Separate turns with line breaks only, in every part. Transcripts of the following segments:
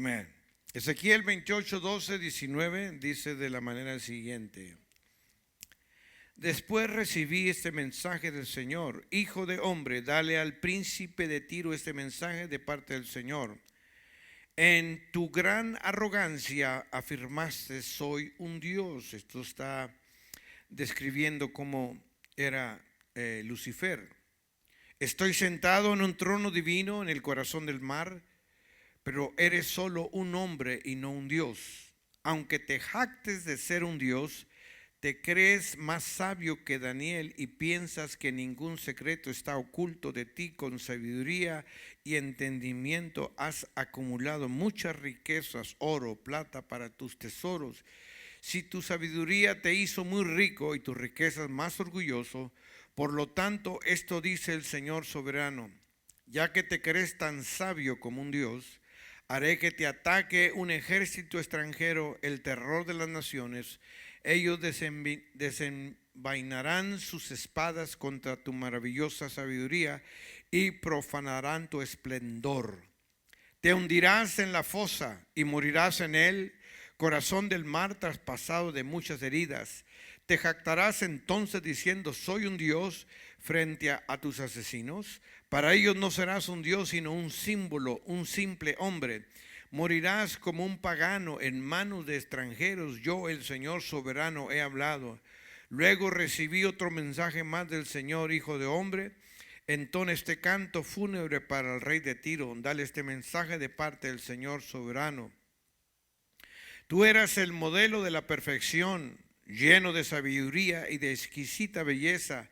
Amén. Ezequiel 28, 12, 19 dice de la manera siguiente: Después recibí este mensaje del Señor: Hijo de hombre, dale al príncipe de Tiro este mensaje de parte del Señor. En tu gran arrogancia afirmaste: soy un Dios. Esto está describiendo cómo era Lucifer. Estoy sentado en un trono divino en el corazón del mar, pero eres solo un hombre y no un Dios. Aunque te jactes de ser un Dios, te crees más sabio que Daniel y piensas que ningún secreto está oculto de ti. Con sabiduría y entendimiento has acumulado muchas riquezas, oro, plata para tus tesoros. Si tu sabiduría te hizo muy rico y tus riquezas más orgulloso, por lo tanto, esto dice el Señor soberano: ya que te crees tan sabio como un Dios, haré que te ataque un ejército extranjero, el terror de las naciones. Ellos desenvainarán sus espadas contra tu maravillosa sabiduría y profanarán tu esplendor. Te hundirás en la fosa y morirás en él, corazón del mar traspasado de muchas heridas. Te jactarás entonces diciendo: soy un Dios, frente a tus asesinos. Para ellos no serás un Dios, sino un símbolo, un simple hombre. Morirás como un pagano en manos de extranjeros. Yo, el Señor soberano, he hablado. Luego recibí otro mensaje más del Señor: hijo de hombre, entona este canto fúnebre para el rey de Tiro. Dale este mensaje de parte del Señor soberano: tú eras el modelo de la perfección, lleno de sabiduría y de exquisita belleza.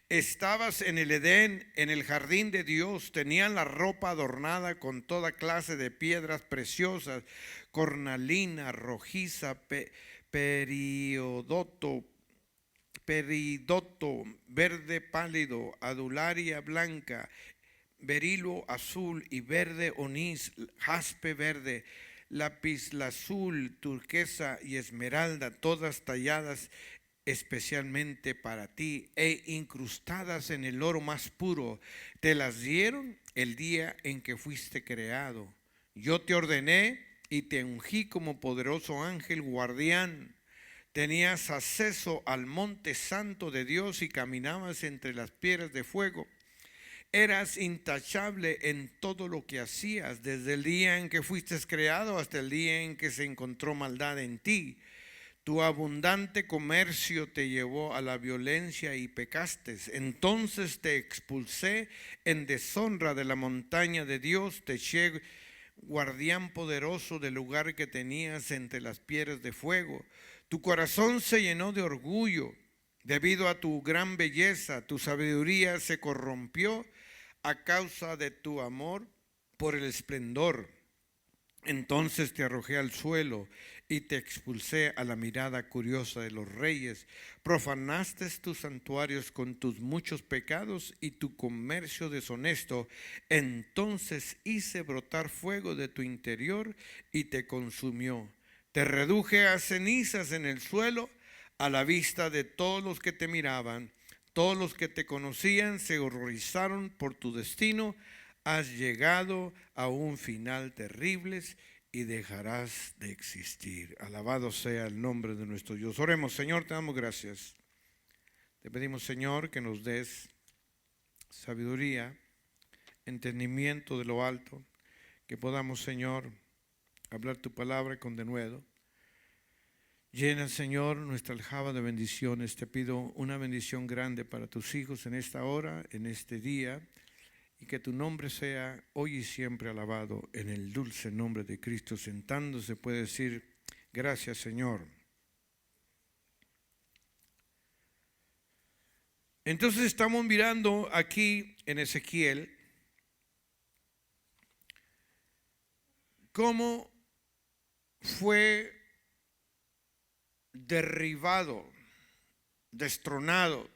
Estabas en el Edén, en el jardín de Dios. Tenían la ropa adornada con toda clase de piedras preciosas: cornalina, rojiza, peridoto, verde pálido, adularia blanca, berilo azul y verde onís, jaspe verde, lapislázuli, turquesa y esmeralda, todas talladas especialmente para ti e incrustadas en el oro más puro. Te las dieron el día en que fuiste creado. Yo te ordené y te ungí como poderoso ángel guardián. Tenías acceso al monte santo de Dios y caminabas entre las piedras de fuego. Eras intachable en todo lo que hacías, desde el día en que fuiste creado hasta el día en que se encontró maldad en ti. Tu abundante comercio te llevó a la violencia y pecaste. Entonces te expulsé en deshonra de la montaña de Dios. Te eché guardián poderoso del lugar que tenías entre las piedras de fuego. Tu corazón se llenó de orgullo debido a tu gran belleza. Tu sabiduría se corrompió a causa de tu amor por el esplendor. Entonces te arrojé al suelo y te expulsé a la mirada curiosa de los reyes. Profanaste tus santuarios con tus muchos pecados y tu comercio deshonesto. Entonces hice brotar fuego de tu interior y te consumió. Te reduje a cenizas en el suelo a la vista de todos los que te miraban. Todos los que te conocían se horrorizaron por tu destino. Has llegado a un final terrible y dejarás de existir. Alabado sea el nombre de nuestro Dios. Oremos. Señor, te damos gracias. Te pedimos, Señor, que nos des sabiduría, entendimiento de lo alto, que podamos, Señor, hablar tu palabra con denuedo. Llena, Señor, nuestra aljaba de bendiciones. Te pido una bendición grande para tus hijos en esta hora, en este día, y que tu nombre sea hoy y siempre alabado en el dulce nombre de Cristo. Sentándose puede decir: gracias, Señor. Entonces estamos mirando aquí en Ezequiel cómo fue derribado, destronado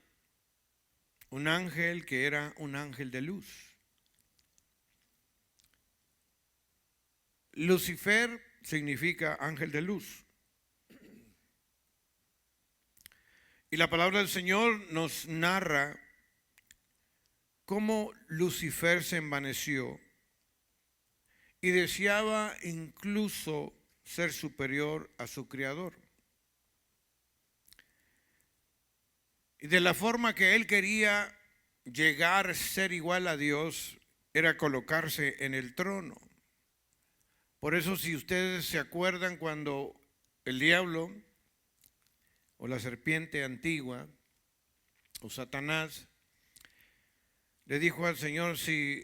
un ángel que era un ángel de luz. Lucifer significa ángel de luz. Y la palabra del Señor nos narra cómo Lucifer se envaneció y deseaba incluso ser superior a su Creador. Y de la forma que él quería llegar a ser igual a Dios era colocarse en el trono. Por eso, si ustedes se acuerdan, cuando el diablo o la serpiente antigua o Satanás le dijo al Señor: si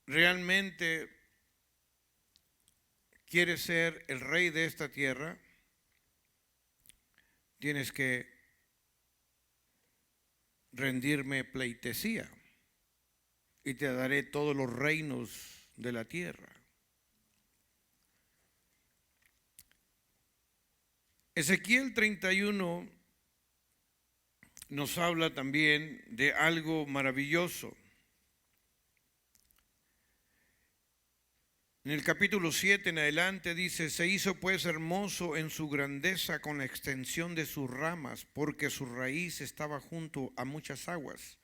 realmente quieres ser el rey de esta tierra, tienes que rendirme pleitesía y te daré todos los reinos de la tierra. Ezequiel 31 nos habla también de algo maravilloso. En el capítulo 7 en adelante dice: se hizo pues hermoso en su grandeza con la extensión de sus ramas, porque su raíz estaba junto a muchas aguas.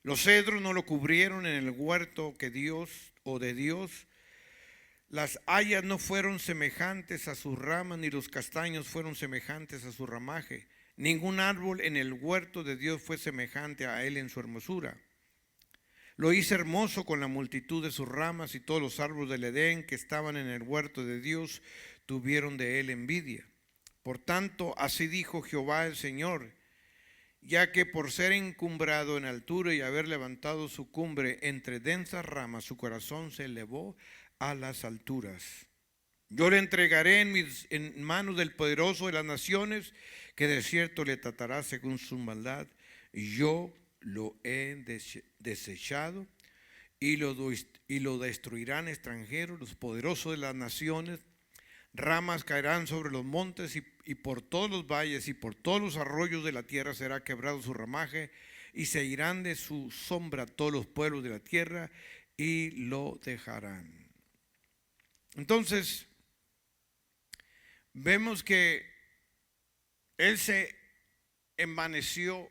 Los cedros no lo cubrieron en el huerto que Dios o de Dios. Las hayas no fueron semejantes a sus ramas, ni los castaños fueron semejantes a su ramaje. Ningún árbol en el huerto de Dios fue semejante a él en su hermosura. Lo hice hermoso con la multitud de sus ramas, y todos los árboles del Edén que estaban en el huerto de Dios tuvieron de él envidia. Por tanto, así dijo Jehová el Señor: ya que por ser encumbrado en altura y haber levantado su cumbre entre densas ramas, su corazón se elevó a las alturas. Yo le entregaré en manos del poderoso de las naciones, que de cierto le tratará según su maldad. Y yo lo he desechado y lo destruirán extranjeros, los poderosos de las naciones. Ramas caerán sobre los montes y por todos los valles y por todos los arroyos de la tierra será quebrado su ramaje, y se irán de su sombra todos los pueblos de la tierra y lo dejarán. Entonces, vemos que él se envaneció,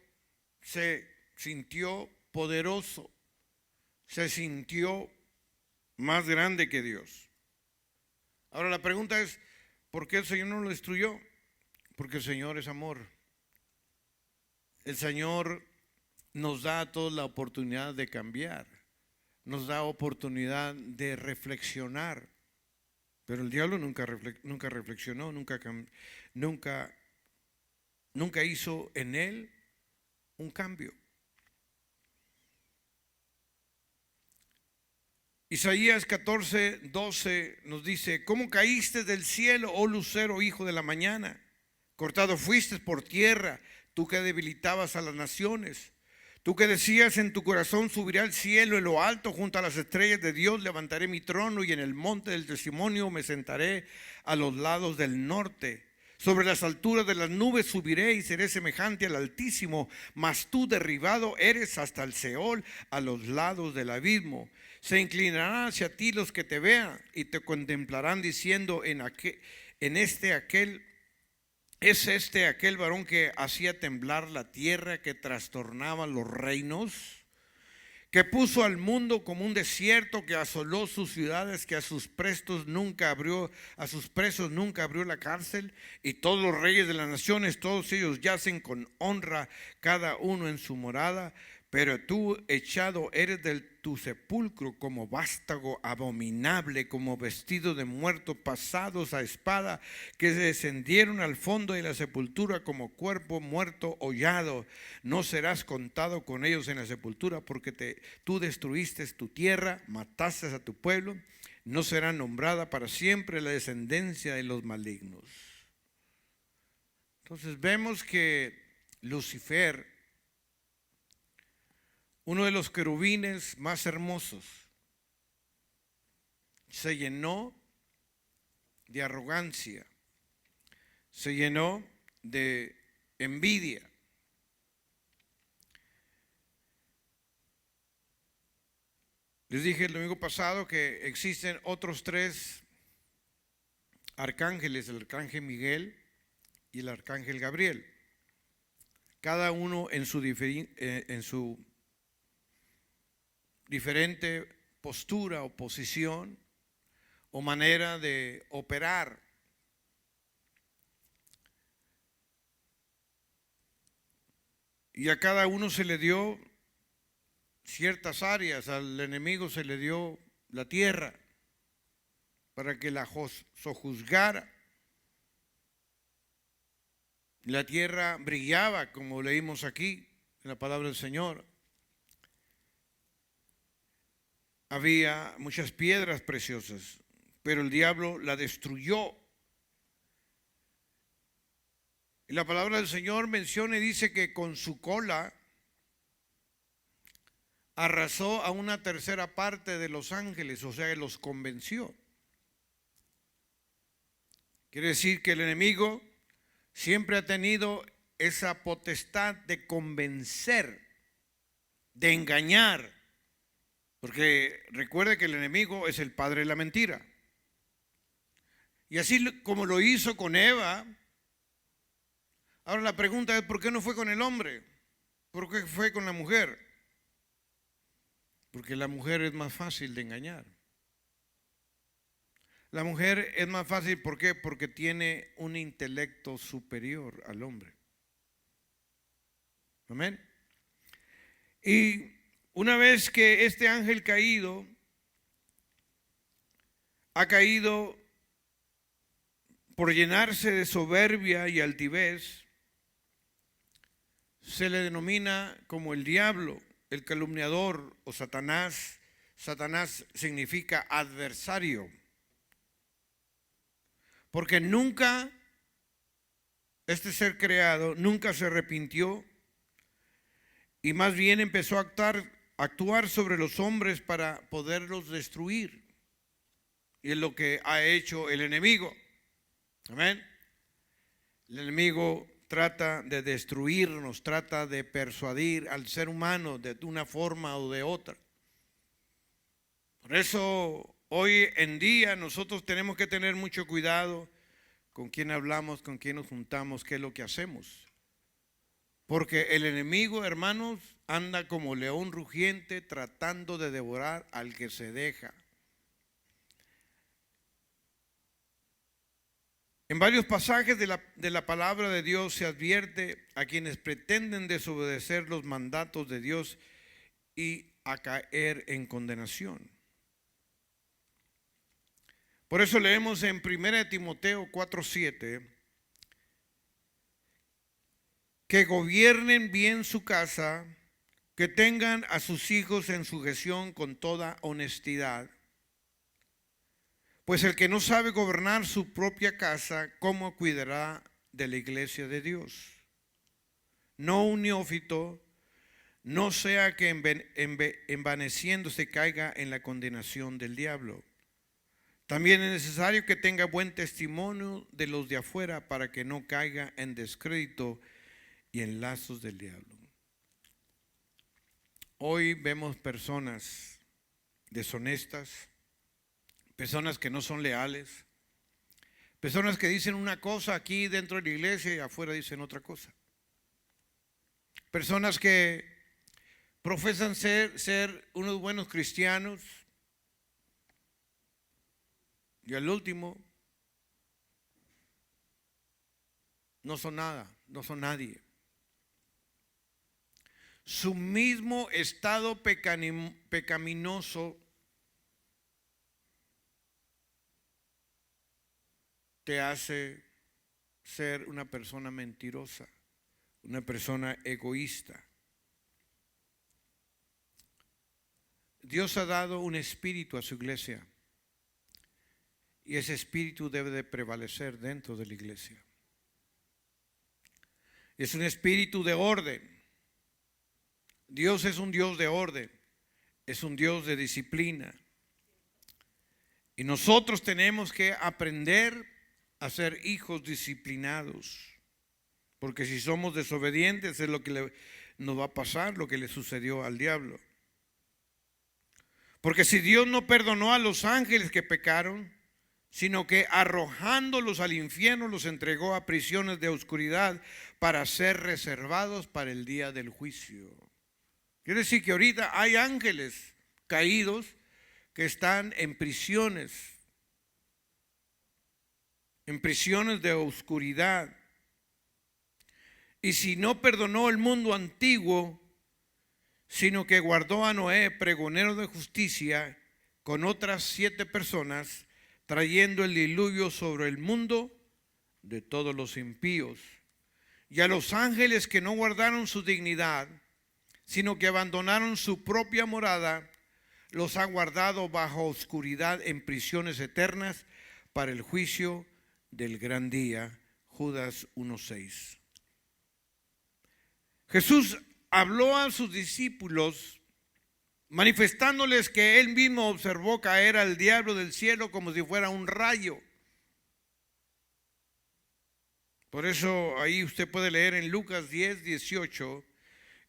se sintió poderoso, se sintió más grande que Dios. Ahora la pregunta es: ¿por qué el Señor no lo destruyó? Porque el Señor es amor. El Señor nos da a todos la oportunidad de cambiar, nos da oportunidad de reflexionar. Pero el diablo nunca reflexionó, nunca hizo en él un cambio. Isaías 14:12 nos dice: ¿cómo caíste del cielo, oh lucero, hijo de la mañana? Cortado fuiste por tierra, tú que debilitabas a las naciones. Tú que decías en tu corazón: subiré al cielo, en lo alto, junto a las estrellas de Dios, levantaré mi trono, y en el monte del testimonio me sentaré a los lados del norte. Sobre las alturas de las nubes subiré y seré semejante al Altísimo, mas tú derribado eres hasta el Seol, a los lados del abismo. Se inclinarán hacia ti los que te vean y te contemplarán diciendo: ¿es este aquel varón que hacía temblar la tierra, que trastornaba los reinos, que puso al mundo como un desierto, que asoló sus ciudades, que a sus presos nunca abrió la cárcel? Y todos los reyes de las naciones, todos ellos yacen con honra, cada uno en su morada. Pero tú echado eres de tu sepulcro como vástago abominable, como vestido de muerto, pasados a espada, que descendieron al fondo de la sepultura como cuerpo muerto hollado. No serás contado con ellos en la sepultura, porque tú destruiste tu tierra, mataste a tu pueblo. No será nombrada para siempre la descendencia de los malignos. Entonces vemos que Lucifer, uno de los querubines más hermosos, se llenó de arrogancia, se llenó de envidia. Les dije el domingo pasado que existen otros 3 arcángeles: el arcángel Miguel y el arcángel Gabriel, cada uno en su diferente postura o posición. o manera de operar. Y a cada uno se le dio ciertas áreas, al enemigo se le dio la tierra para que la sojuzgara. La tierra brillaba, como leímos aquí en la palabra del Señor. Había muchas piedras preciosas, pero el diablo la destruyó. Y la palabra del Señor menciona y dice que con su cola arrasó a una tercera parte de los ángeles, o sea, los convenció. Quiere decir que el enemigo siempre ha tenido esa potestad de convencer, de engañar, porque recuerde que el enemigo es el padre de la mentira. Y así como lo hizo con Eva, ahora la pregunta es: ¿por qué no fue con el hombre? ¿Por qué fue con la mujer? Porque la mujer es más fácil de engañar. La mujer es más fácil, ¿por qué? Porque tiene un intelecto superior al hombre. Amén. Y una vez que este ángel caído ha caído por llenarse de soberbia y altivez, se le denomina como el diablo, el calumniador o Satanás. Satanás significa adversario. Porque nunca, este ser creado, nunca se arrepintió y más bien empezó a actuar sobre los hombres para poderlos destruir. Y es lo que ha hecho el enemigo. Amén. El enemigo trata de destruirnos, trata de persuadir al ser humano de una forma o de otra. Por eso hoy en día nosotros tenemos que tener mucho cuidado con quién hablamos, con quién nos juntamos, qué es lo que hacemos. Porque el enemigo, hermanos, anda como león rugiente tratando de devorar al que se deja. En varios pasajes de la palabra de Dios se advierte a quienes pretenden desobedecer los mandatos de Dios y a caer en condenación. Por eso leemos en 1 Timoteo 4:7 que gobiernen bien su casa, que tengan a sus hijos en sujeción con toda honestidad. Pues el que no sabe gobernar su propia casa, ¿cómo cuidará de la iglesia de Dios? No un neófito, no sea que envaneciéndose caiga en la condenación del diablo. También es necesario que tenga buen testimonio de los de afuera para que no caiga en descrédito y en lazos del diablo. Hoy vemos personas deshonestas, personas que no son leales, personas que dicen una cosa aquí dentro de la iglesia y afuera dicen otra cosa. Personas que profesan ser unos buenos cristianos y al último no son nada, no son nadie. Su mismo estado pecaminoso te hace ser una persona mentirosa, una persona egoísta. Dios ha dado un espíritu a su iglesia y ese espíritu debe de prevalecer dentro de la iglesia. Es un espíritu de orden. Dios es un Dios de orden, es un Dios de disciplina. Y nosotros tenemos que aprender a ser hijos disciplinados, porque si somos desobedientes es lo que nos va a pasar, lo que le sucedió al diablo. Porque si Dios no perdonó a los ángeles que pecaron, sino que arrojándolos al infierno los entregó a prisiones de oscuridad para ser reservados para el día del juicio. Quiere decir que ahorita hay ángeles caídos que están en prisiones en prisiones de oscuridad. Y si no perdonó el mundo antiguo, sino que guardó a Noé, pregonero de justicia, con otras 7 personas, trayendo el diluvio sobre el mundo de todos los impíos. Y a los ángeles que no guardaron su dignidad, sino que abandonaron su propia morada, los ha guardado bajo oscuridad en prisiones eternas para el juicio del gran día. Judas 1:6. Jesús habló a sus discípulos manifestándoles que él mismo observó caer al diablo del cielo como si fuera un rayo. Por eso ahí usted puede leer en Lucas 10:18,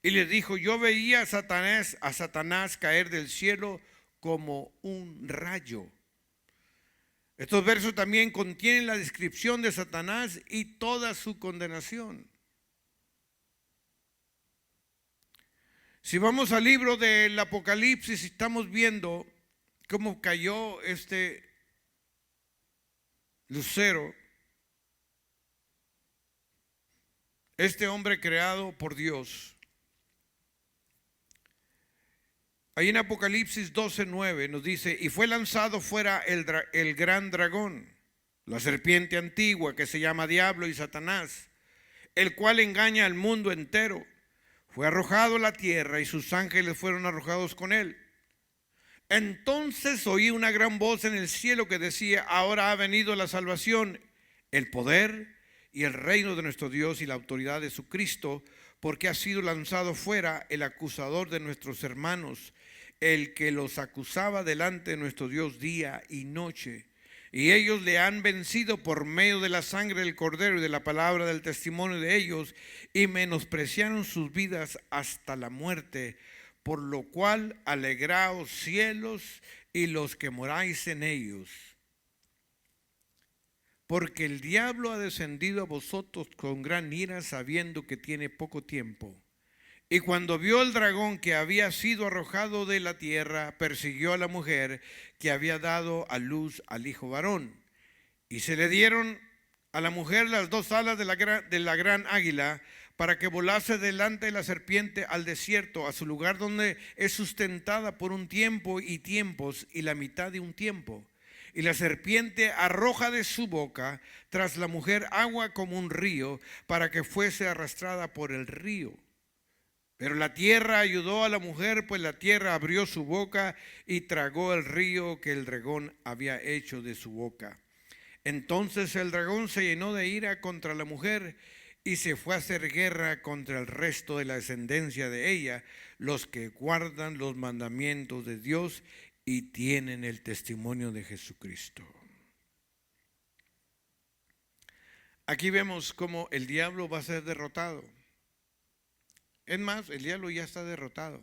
y les dijo: yo veía a Satanás caer del cielo como un rayo. Estos versos también contienen la descripción de Satanás y toda su condenación. Si vamos al libro del Apocalipsis, estamos viendo cómo cayó este lucero, este hombre creado por Dios. Ahí en Apocalipsis 12:9 nos dice: y fue lanzado fuera el gran dragón, la serpiente antigua que se llama Diablo y Satanás, el cual engaña al mundo entero. Fue arrojado a la tierra y sus ángeles fueron arrojados con él. Entonces oí una gran voz en el cielo que decía: ahora ha venido la salvación, el poder y el reino de nuestro Dios y la autoridad de su Cristo, porque ha sido lanzado fuera el acusador de nuestros hermanos, el que los acusaba delante de nuestro Dios día y noche. Y ellos le han vencido por medio de la sangre del Cordero y de la palabra del testimonio de ellos, y menospreciaron sus vidas hasta la muerte. Por lo cual alegraos cielos y los que moráis en ellos. Porque el diablo ha descendido a vosotros con gran ira, sabiendo que tiene poco tiempo. Y cuando vio el dragón que había sido arrojado de la tierra, persiguió a la mujer que había dado a luz al hijo varón. Y se le dieron a la mujer las 2 alas de la gran águila, para que volase delante de la serpiente al desierto, a su lugar donde es sustentada por un tiempo y tiempos y la mitad de un tiempo. Y la serpiente arroja de su boca tras la mujer agua como un río, para que fuese arrastrada por el río. Pero la tierra ayudó a la mujer, pues la tierra abrió su boca y tragó el río que el dragón había hecho de su boca. Entonces el dragón se llenó de ira contra la mujer y se fue a hacer guerra contra el resto de la descendencia de ella, los que guardan los mandamientos de Dios y tienen el testimonio de Jesucristo. Aquí vemos cómo el diablo va a ser derrotado. Es más, el diablo ya está derrotado.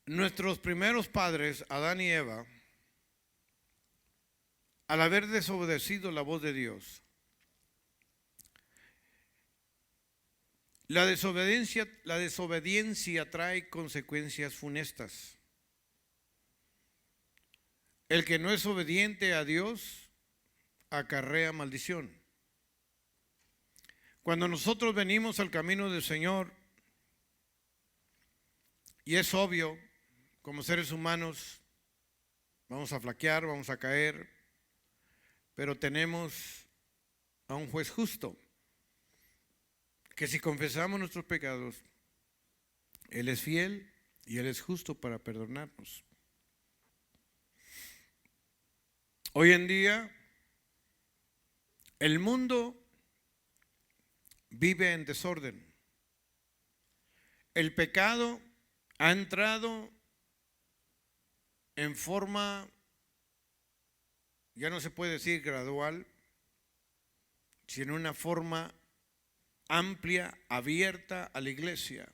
Nuestros primeros padres, Adán y Eva, al haber desobedecido la voz de Dios, la desobediencia trae consecuencias funestas. El que no es obediente a Dios acarrea maldición. Cuando nosotros venimos al camino del Señor, y es obvio, como seres humanos, vamos a flaquear, vamos a caer, pero tenemos a un juez justo, que si confesamos nuestros pecados, Él es fiel y Él es justo para perdonarnos. Hoy en día, el mundo vive en desorden. El pecado ha entrado en forma, ya no se puede decir gradual, sino una forma amplia, abierta a la iglesia.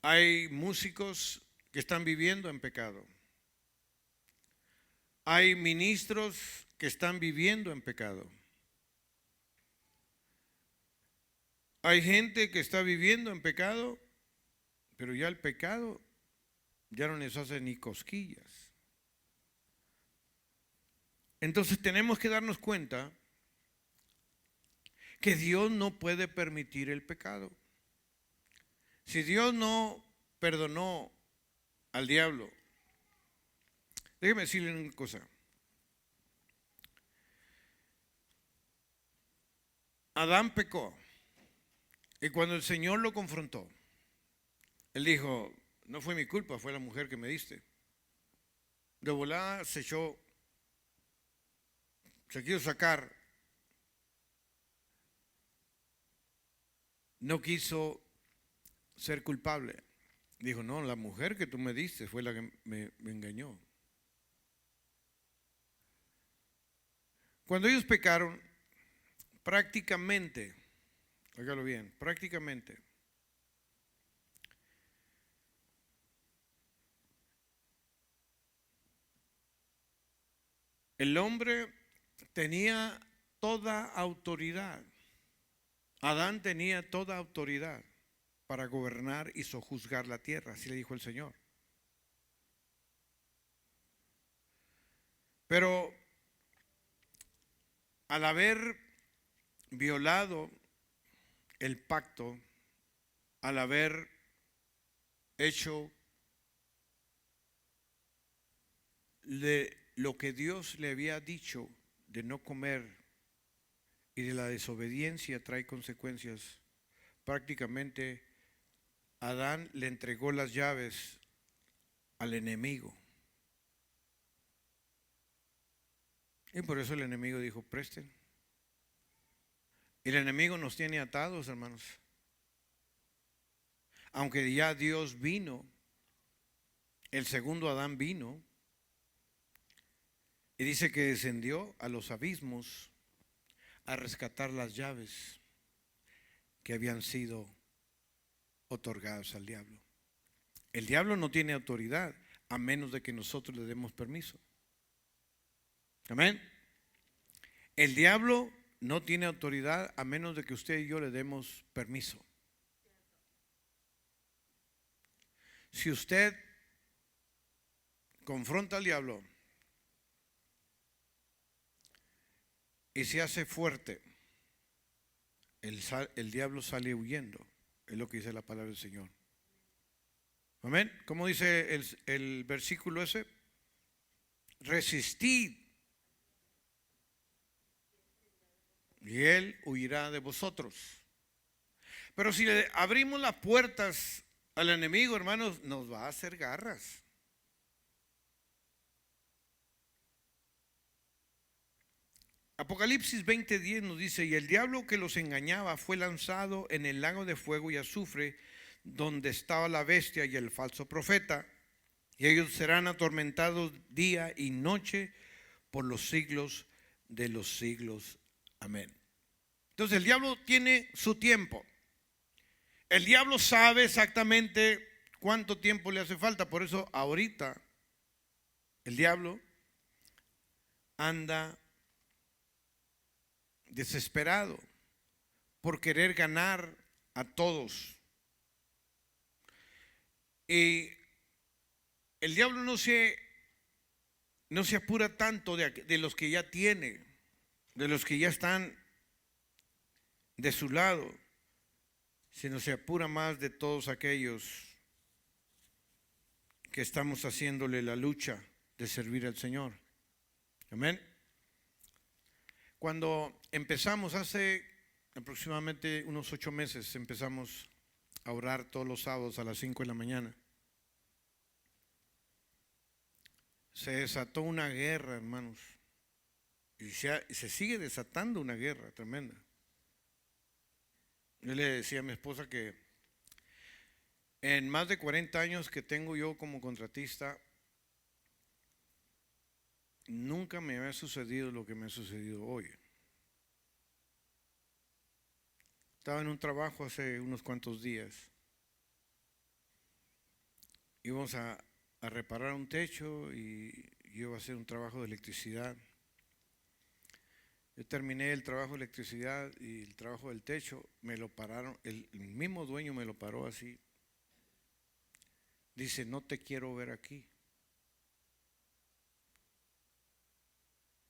Hay músicos que están viviendo en pecado. Hay ministros que están viviendo en pecado. Hay gente que está viviendo en pecado, pero ya el pecado Ya no les hace ni cosquillas. Entonces tenemos que darnos cuenta que Dios no puede permitir el pecado. Si Dios no perdonó al diablo, déjeme decirle una cosa. Adán pecó y cuando el Señor lo confrontó, él dijo, no fue mi culpa, fue la mujer que me diste. De volada se quiso sacar, no quiso ser culpable. Dijo, no, la mujer que tú me diste fue la que me engañó. Cuando ellos pecaron, prácticamente, óigalo bien, prácticamente, el hombre tenía toda autoridad. Adán tenía toda autoridad para gobernar y sojuzgar la tierra, así le dijo el Señor. Pero al haber violado el pacto, al haber hecho lo que Dios le había dicho de no comer y de la desobediencia trae consecuencias, prácticamente Adán le entregó las llaves al enemigo. Y por eso el enemigo dijo, presten. Y el enemigo nos tiene atados, hermanos. Aunque ya Dios vino, el segundo Adán vino, y dice que descendió a los abismos a rescatar las llaves que habían sido otorgadas al diablo. El diablo no tiene autoridad a menos de que nosotros le demos permiso. Amén. El diablo no tiene autoridad a menos de que usted y yo le demos permiso. Si usted confronta al diablo y se hace fuerte, el diablo sale huyendo. Es lo que dice la palabra del Señor. Amén. ¿Cómo dice el versículo ese? Resistid y él huirá de vosotros. Pero si le abrimos las puertas al enemigo, hermanos, nos va a hacer garras. Apocalipsis 20:10 nos dice, y el diablo que los engañaba fue lanzado en el lago de fuego y azufre, donde estaba la bestia y el falso profeta, y ellos serán atormentados día y noche por los siglos de los siglos. Amén. Entonces el diablo tiene su tiempo. El diablo sabe exactamente cuánto tiempo le hace falta. Por eso ahorita el diablo anda desesperado por querer ganar a todos. Y el diablo no se apura tanto de los que ya tiene, de los que ya están de su lado, sino se apura más de todos aquellos que estamos haciéndole la lucha de servir al Señor. Amén. Cuando empezamos hace aproximadamente unos 8 meses, empezamos a orar todos los sábados a las 5 de la mañana. Se desató una guerra, hermanos, y se sigue desatando una guerra tremenda. Yo le decía a mi esposa que en más de 40 años que tengo yo como contratista, nunca me había sucedido lo que me ha sucedido hoy. Estaba en un trabajo hace unos cuantos días. Íbamos a reparar un techo y yo iba a hacer un trabajo de electricidad. Yo terminé el trabajo de electricidad y el trabajo del techo, me lo pararon, el mismo dueño me lo paró así. dice, no te quiero ver aquí.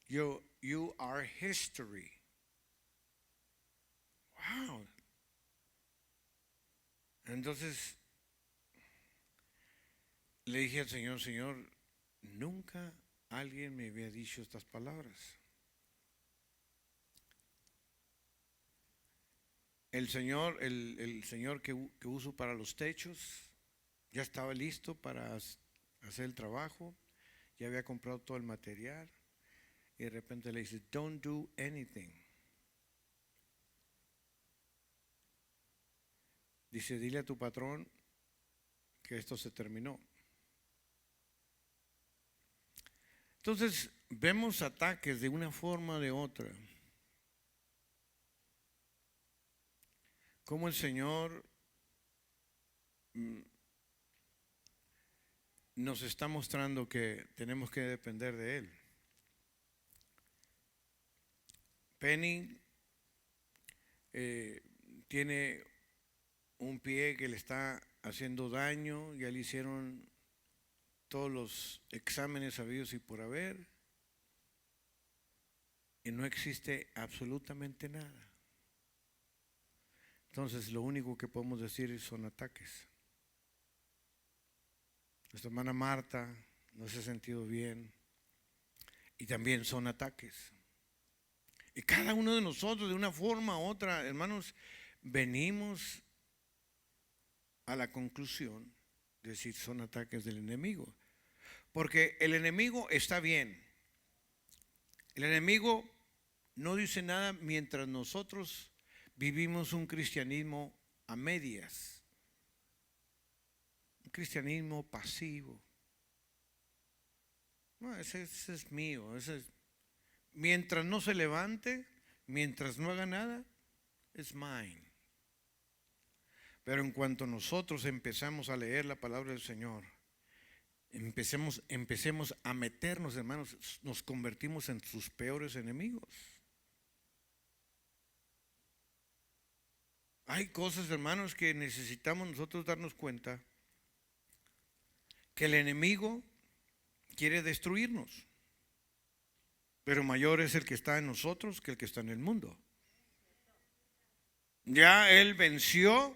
You are history. Wow. Entonces le dije al Señor, Señor, nunca alguien me había dicho estas palabras. El señor que uso para los techos ya estaba listo para hacer el trabajo, ya había comprado todo el material y de repente le dice, don't do anything. Dice, dile a tu patrón que esto se terminó. Entonces vemos ataques de una forma o de otra. Como el Señor nos está mostrando que tenemos que depender de Él. Penny tiene un pie que le está haciendo daño, ya le hicieron todos los exámenes habidos y por haber, y no existe absolutamente nada. Entonces lo único que podemos decir son ataques. Nuestra hermana Marta no se ha sentido bien y también son ataques. Y cada uno de nosotros de una forma u otra, hermanos, venimos a la conclusión de decir son ataques del enemigo. Porque el enemigo está bien. El enemigo no dice nada mientras nosotros vivimos un cristianismo a medias. Un cristianismo pasivo. No, ese es mío. Mientras no se levante, mientras no haga nada, es mine. Pero en cuanto nosotros empezamos a leer la palabra del Señor, empecemos a meternos, hermanos, nos convertimos en sus peores enemigos. Hay cosas, hermanos, que necesitamos nosotros darnos cuenta que el enemigo quiere destruirnos, pero mayor es el que está en nosotros que el que está en el mundo. Ya él venció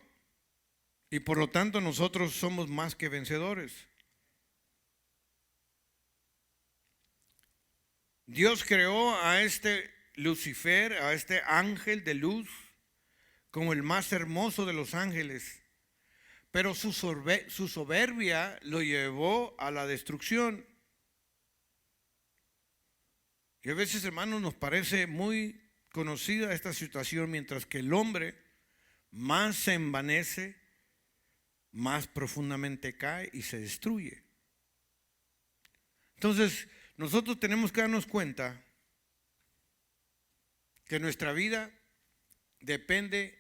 y por lo tanto nosotros somos más que vencedores. Dios creó a este Lucifer, a este ángel de luz, como el más hermoso de los ángeles, pero su soberbia lo llevó a la destrucción. Y a veces, hermanos, nos parece muy conocida esta situación, mientras que el hombre más se envanece, más profundamente cae y se destruye. Entonces, nosotros tenemos que darnos cuenta que nuestra vida depende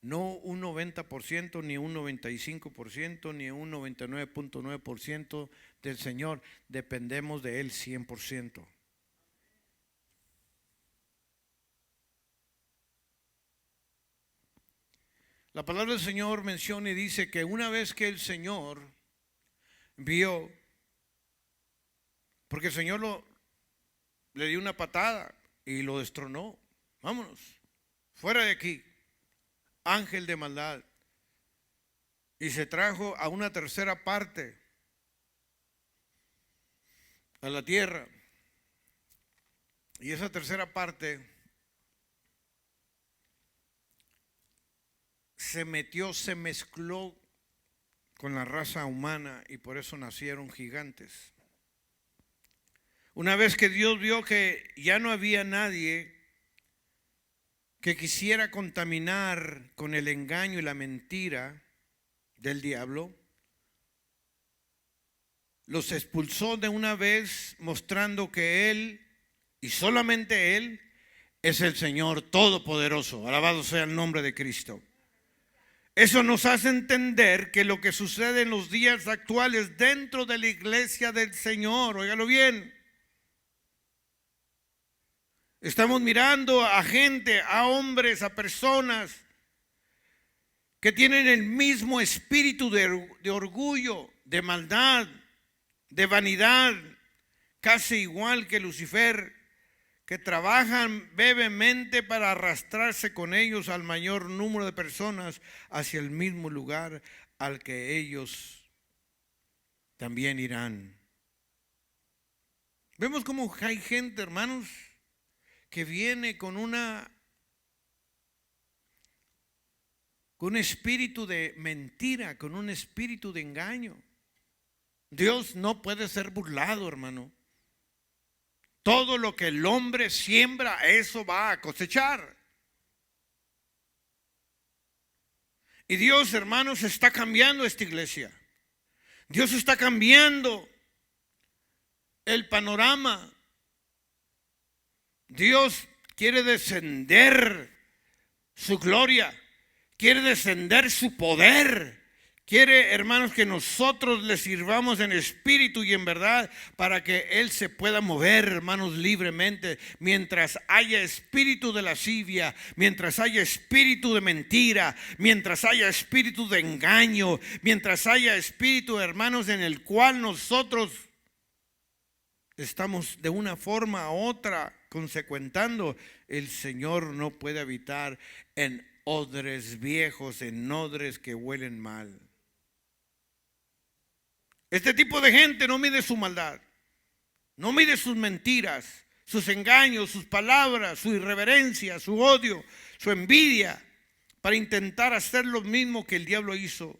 no un 90%, ni un 95%, ni un 99.9% del Señor. Dependemos de Él 100%. La palabra del Señor menciona y dice que una vez que el Señor vio, porque el Señor le dio una patada y lo destronó. Vámonos, fuera de aquí, ángel de maldad. Y se trajo a una tercera parte a la tierra. Y esa tercera parte se mezcló con la raza humana y por eso nacieron gigantes. Una vez que Dios vio que ya no había nadie que quisiera contaminar con el engaño y la mentira del diablo, los expulsó de una vez, mostrando que Él, y solamente Él, es el Señor Todopoderoso. Alabado sea el nombre de Cristo. Eso nos hace entender que lo que sucede en los días actuales dentro de la iglesia del Señor, óigalo bien, estamos mirando a gente, a hombres, a personas que tienen el mismo espíritu de orgullo, de maldad, de vanidad, casi igual que Lucifer, que trabajan brevemente para arrastrarse con ellos al mayor número de personas hacia el mismo lugar al que ellos también irán. Vemos cómo hay gente, hermanos, que viene con un espíritu de mentira, con un espíritu de engaño. Dios no puede ser burlado, hermano. Todo lo que el hombre siembra, eso va a cosechar. Y Dios, hermanos, está cambiando esta iglesia. Dios está cambiando el panorama. Dios quiere descender su gloria, quiere descender su poder. Quiere, hermanos, que nosotros le sirvamos en espíritu y en verdad para que Él se pueda mover, hermanos, libremente. Mientras haya espíritu de lascivia, mientras haya espíritu de mentira, mientras haya espíritu de engaño, mientras haya espíritu, hermanos, en el cual nosotros estamos de una forma u otra consecuentando, el Señor no puede habitar en odres viejos, en odres que huelen mal. Este tipo de gente no mide su maldad, no mide sus mentiras, sus engaños, sus palabras, su irreverencia, su odio, su envidia, para intentar hacer lo mismo que el diablo hizo.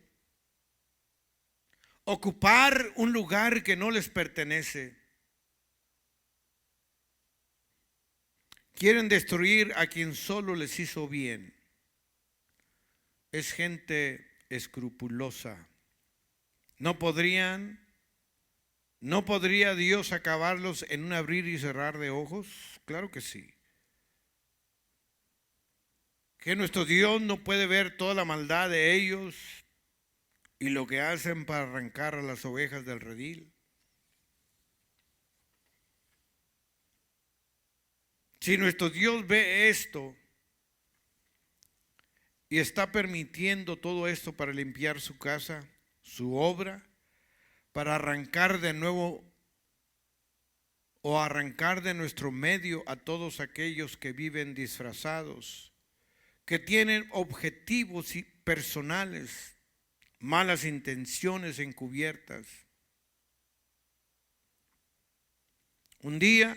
Ocupar un lugar que no les pertenece. Quieren destruir a quien solo les hizo bien. Es gente escrupulosa. ¿No podría Dios acabarlos en un abrir y cerrar de ojos? Claro que sí. Que nuestro Dios no puede ver toda la maldad de ellos y lo que hacen para arrancar a las ovejas del redil. Si nuestro Dios ve esto y está permitiendo todo esto para limpiar su casa, su obra, para arrancar de nuevo o arrancar de nuestro medio a todos aquellos que viven disfrazados, que tienen objetivos personales, malas intenciones encubiertas. Un día,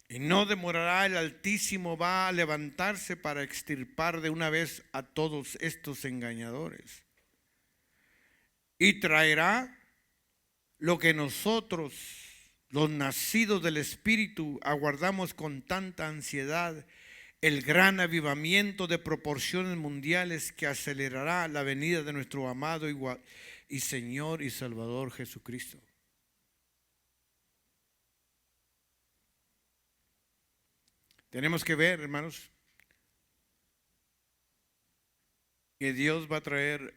y no demorará, el Altísimo va a levantarse para extirpar de una vez a todos estos engañadores. Y traerá lo que nosotros, los nacidos del Espíritu, aguardamos con tanta ansiedad, el gran avivamiento de proporciones mundiales que acelerará la venida de nuestro amado y Señor y Salvador Jesucristo. Tenemos que ver, hermanos, que Dios va a traer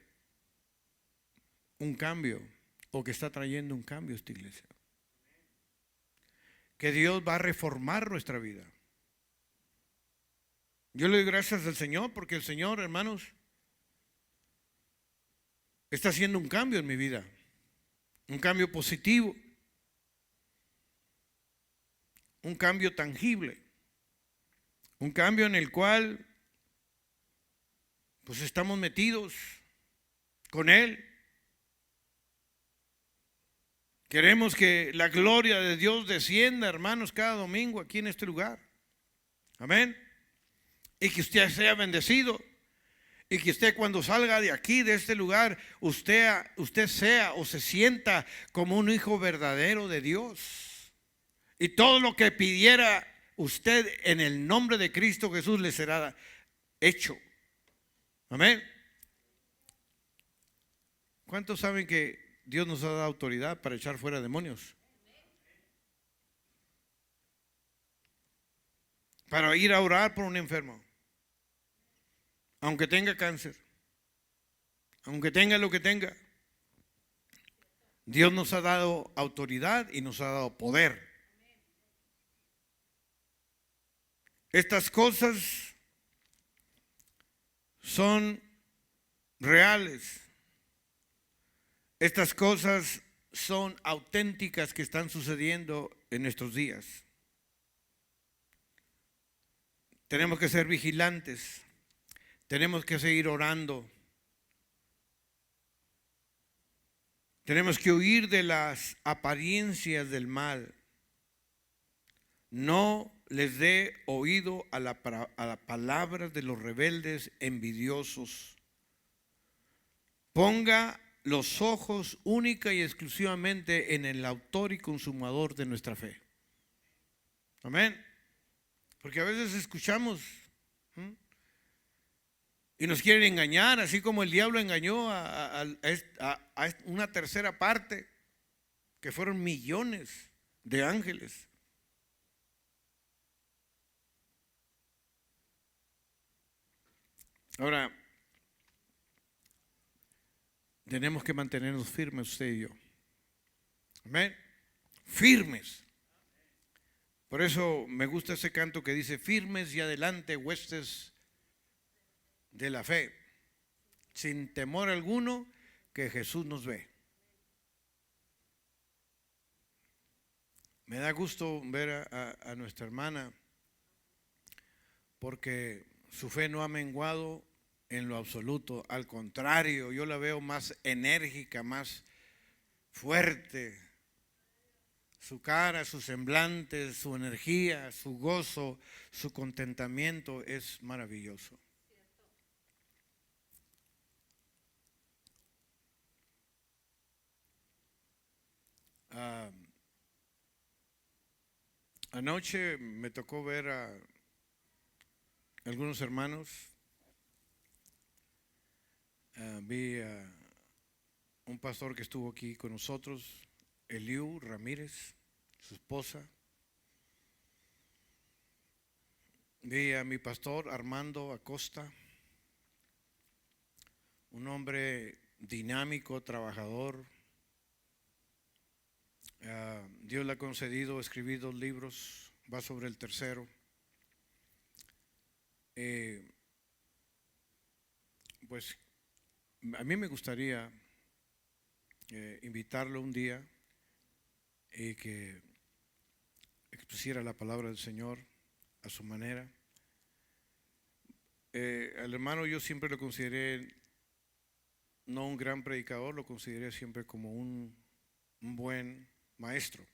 un cambio, o que está trayendo un cambio a esta iglesia. Que Dios va a reformar nuestra vida. Yo le doy gracias al Señor porque el Señor, hermanos, está haciendo un cambio en mi vida. Un cambio positivo. Un cambio tangible. Un cambio en el cual pues estamos metidos con Él. Queremos que la gloria de Dios descienda, hermanos, cada domingo aquí en este lugar. Amén. Y que usted sea bendecido. Y que usted, cuando salga de aquí, de este lugar, usted sea o se sienta como un hijo verdadero de Dios. Y todo lo que pidiera usted en el nombre de Cristo Jesús le será hecho. Amén. ¿Cuántos saben que Dios nos ha dado autoridad para echar fuera demonios? Para ir a orar por un enfermo, aunque tenga cáncer, aunque tenga lo que tenga. Dios nos ha dado autoridad y nos ha dado poder. Estas cosas son reales. Estas cosas son auténticas que están sucediendo en nuestros días. Tenemos que ser vigilantes, tenemos que seguir orando, tenemos que huir de las apariencias del mal. No les dé oído a la palabra de los rebeldes envidiosos. Ponga los ojos única y exclusivamente en el autor y consumador de nuestra fe. Amén. Porque a veces escuchamos y nos quieren engañar, así como el diablo engañó a una tercera parte, que fueron millones de ángeles. Ahora, tenemos que mantenernos firmes usted y yo. Amén. Firmes. Por eso me gusta ese canto que dice: firmes y adelante, huestes de la fe, sin temor alguno, que Jesús nos ve. Me da gusto ver a nuestra hermana, porque su fe no ha menguado en lo absoluto. Al contrario, yo la veo más enérgica, más fuerte. Su cara, su semblante, su energía, su gozo, su contentamiento es maravilloso. Anoche me tocó ver a algunos hermanos. Vi a un pastor que estuvo aquí con nosotros, Eliú Ramírez, su esposa. Vi a mi pastor Armando Acosta, un hombre dinámico, trabajador. Dios le ha concedido escribir 2 libros, va sobre el tercero. Pues a mí me gustaría invitarlo un día y que expusiera la palabra del Señor a su manera. Al hermano yo siempre lo consideré no un gran predicador, lo consideré siempre como un buen maestro.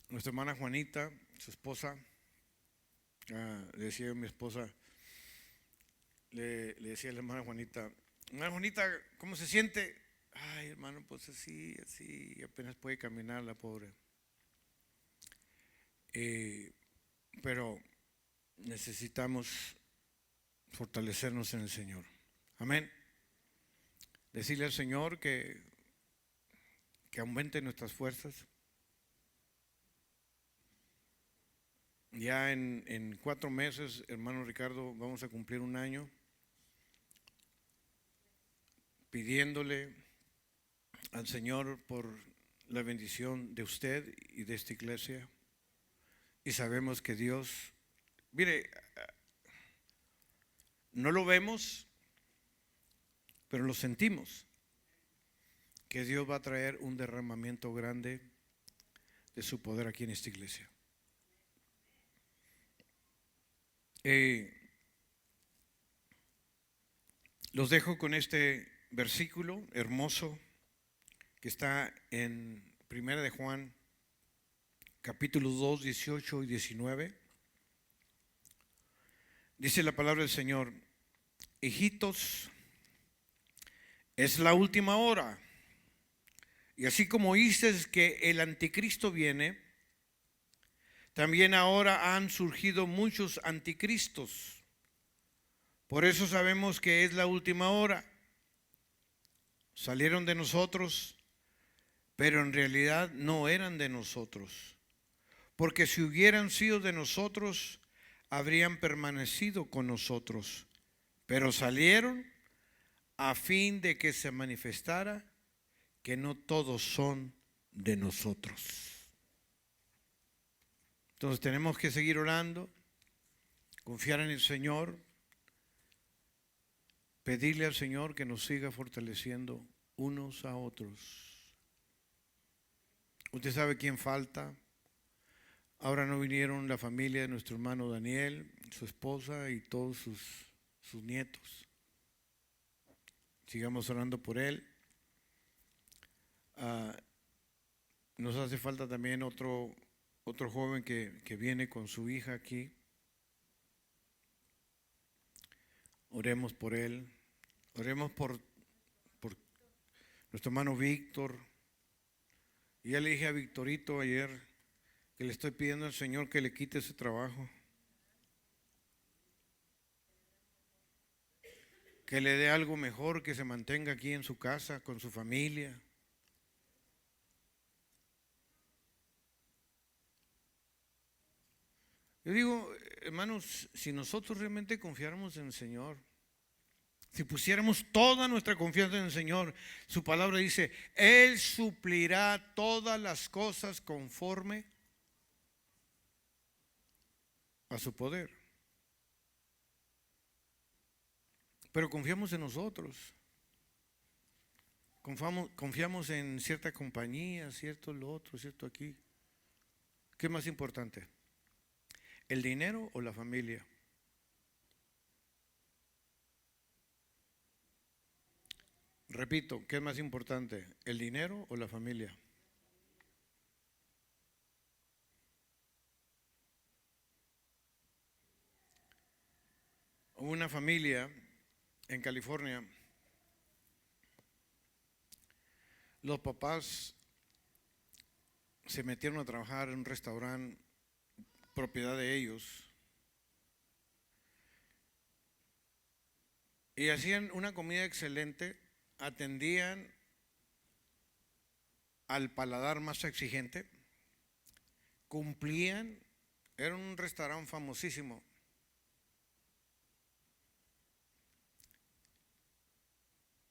Nuestra hermana Juanita, su esposa, le decía a mi esposa, le decía a la hermana Juanita, ¿cómo se siente? Ay, hermano, pues así, apenas puede caminar la pobre. Pero necesitamos fortalecernos en el Señor. Amén. Decirle al Señor que aumente nuestras fuerzas. Ya en 4 meses, hermano Ricardo, vamos a cumplir 1 año pidiéndole al Señor por la bendición de usted y de esta iglesia. Y sabemos que Dios, mire, no lo vemos, pero lo sentimos, que Dios va a traer un derramamiento grande de su poder aquí en esta iglesia. Los dejo con este versículo hermoso que está en 1 de Juan, capítulo 2, 18 y 19. Dice la palabra del Señor: hijitos, es la última hora. Y así como oísteis que el anticristo viene, también ahora han surgido muchos anticristos. Por eso sabemos que es la última hora. Salieron de nosotros, pero en realidad no eran de nosotros. Porque si hubieran sido de nosotros, habrían permanecido con nosotros. Pero salieron a fin de que se manifestara que no todos son de nosotros. Entonces tenemos que seguir orando, confiar en el Señor, pedirle al Señor que nos siga fortaleciendo unos a otros. Usted sabe quién falta. Ahora no vinieron la familia de nuestro hermano Daniel, su esposa y todos sus nietos. Sigamos orando por él. Nos hace falta también otro joven que viene con su hija aquí. Oremos por él. Oremos por nuestro hermano Víctor. Y ya le dije a Victorito ayer que le estoy pidiendo al Señor que le quite ese trabajo. Que le dé algo mejor, que se mantenga aquí en su casa, con su familia. Yo digo, hermanos, si nosotros realmente confiáramos en el Señor, si pusiéramos toda nuestra confianza en el Señor, su palabra dice, Él suplirá todas las cosas conforme a su poder. Pero confiamos en nosotros. Confiamos en cierta compañía, cierto lo otro, cierto aquí. ¿Qué es más importante? ¿El dinero o la familia? Repito, ¿qué es más importante? ¿El dinero o la familia? Hubo una familia en California. Los papás se metieron a trabajar en un restaurante propiedad de ellos y hacían una comida excelente, atendían al paladar más exigente, cumplían, era un restaurante famosísimo.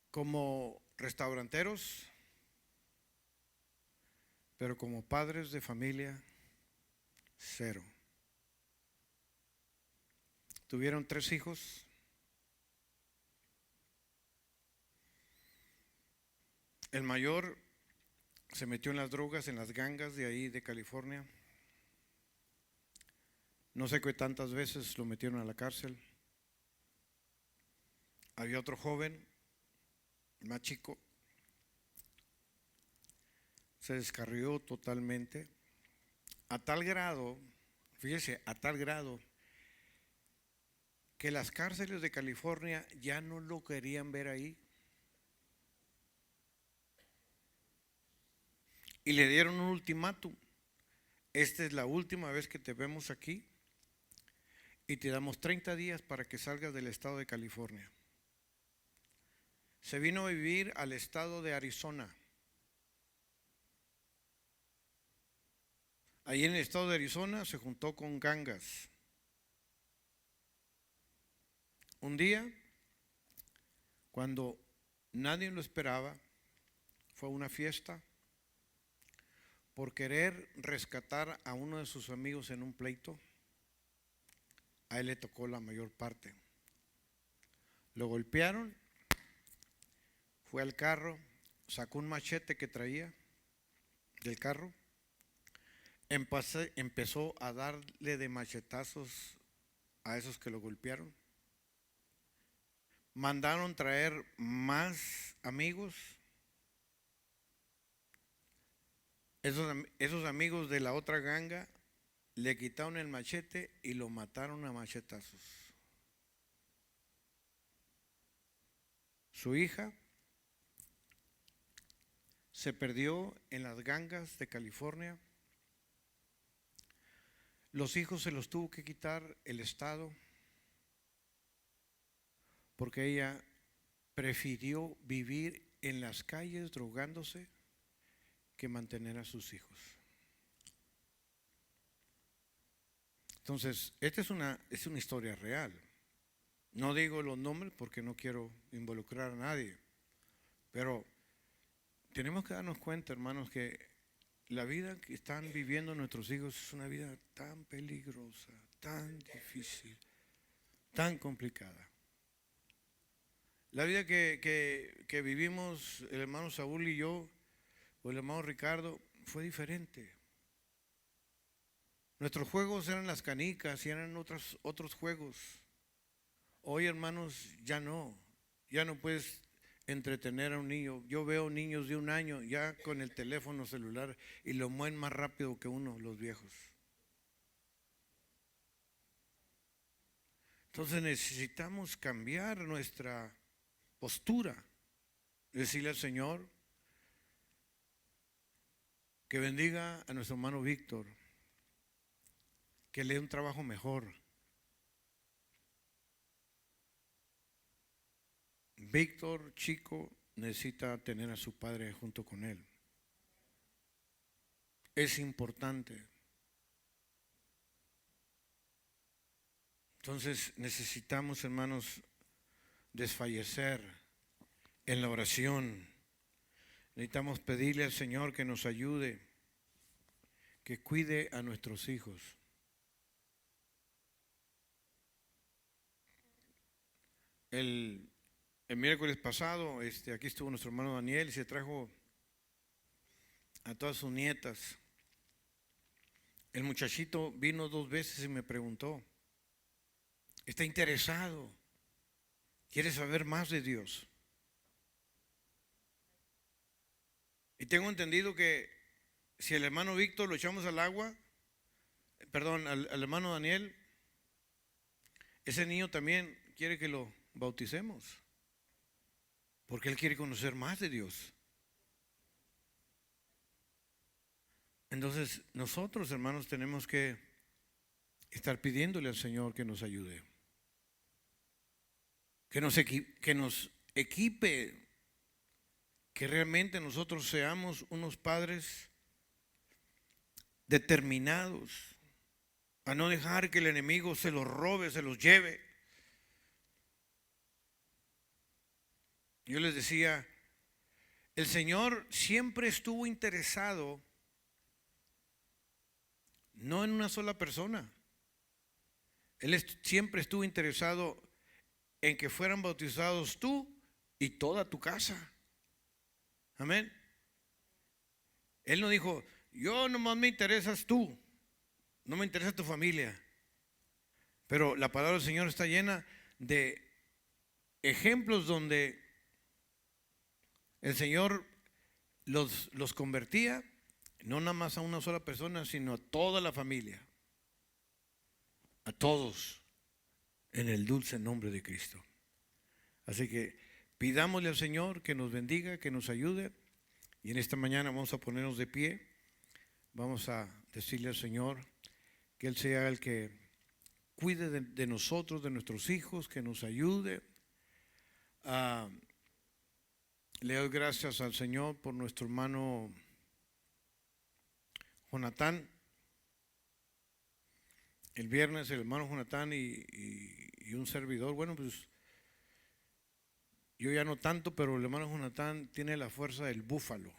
Como restauranteros, pero como padres de familia, cero. Tuvieron 3 hijos. El mayor se metió en las drogas, en las gangas de ahí de California. No sé qué tantas veces lo metieron a la cárcel. Había otro joven, más chico, se descarrió totalmente, a tal grado, fíjese, a tal grado, que las cárceles de California ya no lo querían ver ahí. Y le dieron un ultimátum. Esta es la última vez que te vemos aquí y te damos 30 días para que salgas del estado de California. Se vino a vivir al estado de Arizona. Ahí en el estado de Arizona se juntó con gangas. Un día, cuando nadie lo esperaba, fue a una fiesta por querer rescatar a uno de sus amigos en un pleito. A él le tocó la mayor parte. Lo golpearon, fue al carro, sacó un machete que traía del carro, empezó a darle de machetazos a esos que lo golpearon. Mandaron traer más amigos. Esos amigos de la otra ganga le quitaron el machete y lo mataron a machetazos. Su hija se perdió en las gangas de California. Los hijos se los tuvo que quitar el Estado porque ella prefirió vivir en las calles drogándose que mantener a sus hijos. Entonces, esta es una historia real. No digo los nombres porque no quiero involucrar a nadie, pero tenemos que darnos cuenta, hermanos, que la vida que están viviendo nuestros hijos es una vida tan peligrosa, tan difícil, tan complicada. La vida que vivimos el hermano Saúl y yo, o el hermano Ricardo, fue diferente. Nuestros juegos eran las canicas y eran otros juegos. Hoy, hermanos, ya no puedes entretener a un niño. Yo veo niños de 1 año ya con el teléfono celular y lo mueven más rápido que uno, los viejos. Entonces necesitamos cambiar nuestra postura, decirle al Señor que bendiga a nuestro hermano Víctor, que le dé un trabajo mejor. Víctor, chico, necesita tener a su padre junto con él. Es importante. Entonces necesitamos, hermanos, desfallecer en la oración. Necesitamos pedirle al Señor que nos ayude, que cuide a nuestros hijos. El miércoles pasado, aquí estuvo nuestro hermano Daniel y se trajo a todas sus nietas. El muchachito vino 2 veces y me preguntó, está interesado, quiere saber más de Dios. Y tengo entendido que si el hermano Víctor lo echamos al agua, perdón, al hermano Daniel, ese niño también quiere que lo bauticemos, porque él quiere conocer más de Dios. Entonces nosotros, hermanos, tenemos que estar pidiéndole al Señor que nos ayude, que nos equipe, que realmente nosotros seamos unos padres determinados a no dejar que el enemigo se los robe, se los lleve. Yo les decía, el Señor siempre estuvo interesado no en una sola persona. Él siempre estuvo interesado en que fueran bautizados tú y toda tu casa. Amén. Él no dijo, yo nomás me interesas tú, no me interesa tu familia. Pero la palabra del Señor está llena de ejemplos donde el Señor los convertía, no nada más a una sola persona, sino a toda la familia, a todos, en el dulce nombre de Cristo. Así que pidámosle al Señor que nos bendiga, que nos ayude, y en esta mañana vamos a ponernos de pie, vamos a decirle al Señor que Él sea el que cuide de nosotros, de nuestros hijos, que nos ayude. Le doy gracias al Señor por nuestro hermano Jonatán. El viernes el hermano Jonatán y un servidor, bueno, pues yo ya no tanto, pero el hermano Jonatán tiene la fuerza del búfalo.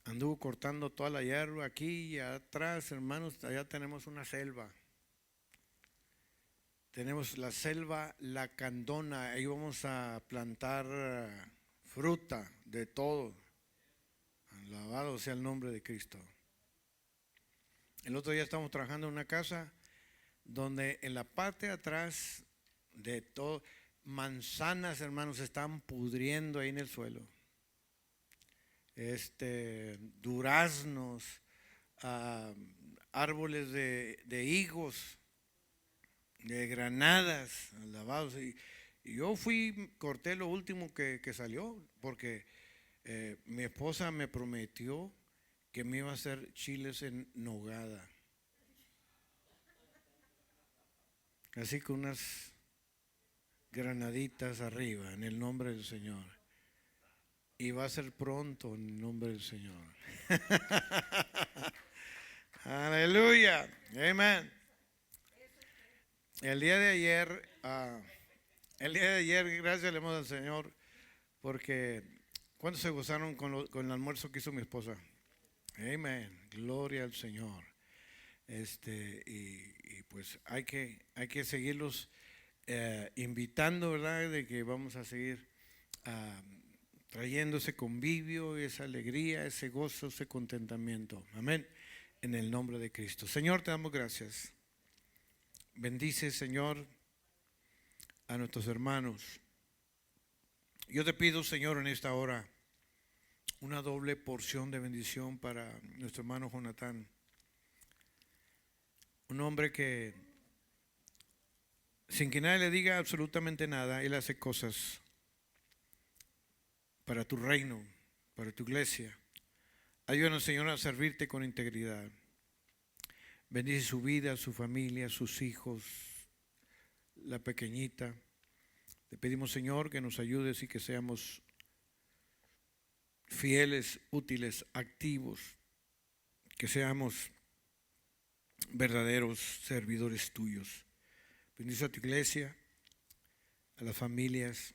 Anduvo cortando toda la hierba aquí y atrás, hermanos, allá tenemos una selva. Tenemos la selva Lacandona, ahí vamos a plantar fruta de todo. Alabado sea el nombre de Cristo. El otro día estamos trabajando en una casa donde en la parte de atrás de todo, manzanas, hermanos, se están pudriendo ahí en el suelo. Duraznos, árboles de higos, de granadas, alabados. Y yo corté lo último que salió, porque mi esposa me prometió que me iba a hacer chiles en nogada. Así que unas granaditas arriba, en el nombre del Señor. Y va a ser pronto en el nombre del Señor. Aleluya. Amén. El día de ayer, gracias le damos al Señor, porque ¿cuántos se gozaron con el almuerzo que hizo mi esposa? Amén. Gloria al Señor. Y pues hay que seguirlos invitando, ¿verdad?, de que vamos a seguir ah, trayendo ese convivio, esa alegría, ese gozo, ese contentamiento. Amén. En el nombre de Cristo. Señor, te damos gracias. Bendice, Señor, a nuestros hermanos. Yo te pido, Señor, en esta hora, una doble porción de bendición para nuestro hermano Jonatán. Un hombre que, sin que nadie le diga absolutamente nada, él hace cosas para tu reino, para tu iglesia. Ayúdanos, Señor, a servirte con integridad. Bendice su vida, su familia, sus hijos, la pequeñita. Te pedimos, Señor, que nos ayudes y que seamos fieles, útiles, activos, que seamos verdaderos servidores tuyos. Bendice a tu iglesia, a las familias,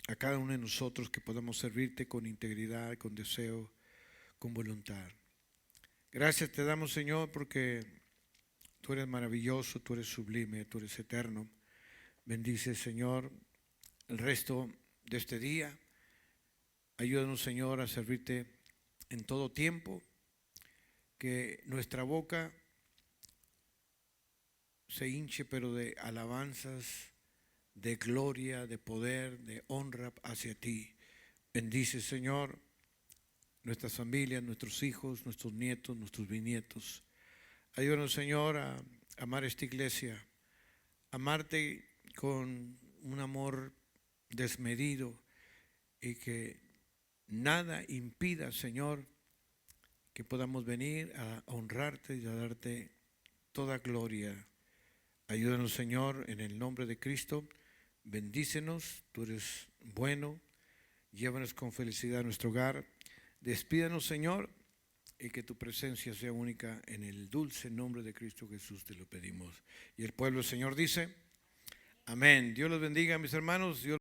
a cada uno de nosotros, que podamos servirte con integridad, con deseo, con voluntad. Gracias te damos, Señor, porque tú eres maravilloso, tú eres sublime, tú eres eterno. Bendice, Señor, el resto de este día. Ayúdanos, Señor, a servirte en todo tiempo, que nuestra boca se hinche, pero de alabanzas, de gloria, de poder, de honra hacia ti. Bendice, Señor, nuestras familias, nuestros hijos, nuestros nietos, nuestros bisnietos. Ayúdanos, Señor, a amar esta iglesia, amarte con un amor desmedido, y que nada impida, Señor, que podamos venir a honrarte y a darte toda gloria. Ayúdanos, Señor, en el nombre de Cristo. Bendícenos, tú eres bueno. Llévanos con felicidad a nuestro hogar. Despídanos, Señor, y que tu presencia sea única. En el dulce nombre de Cristo Jesús te lo pedimos. Y el pueblo, Señor, dice: amén. Dios los bendiga, mis hermanos. Dios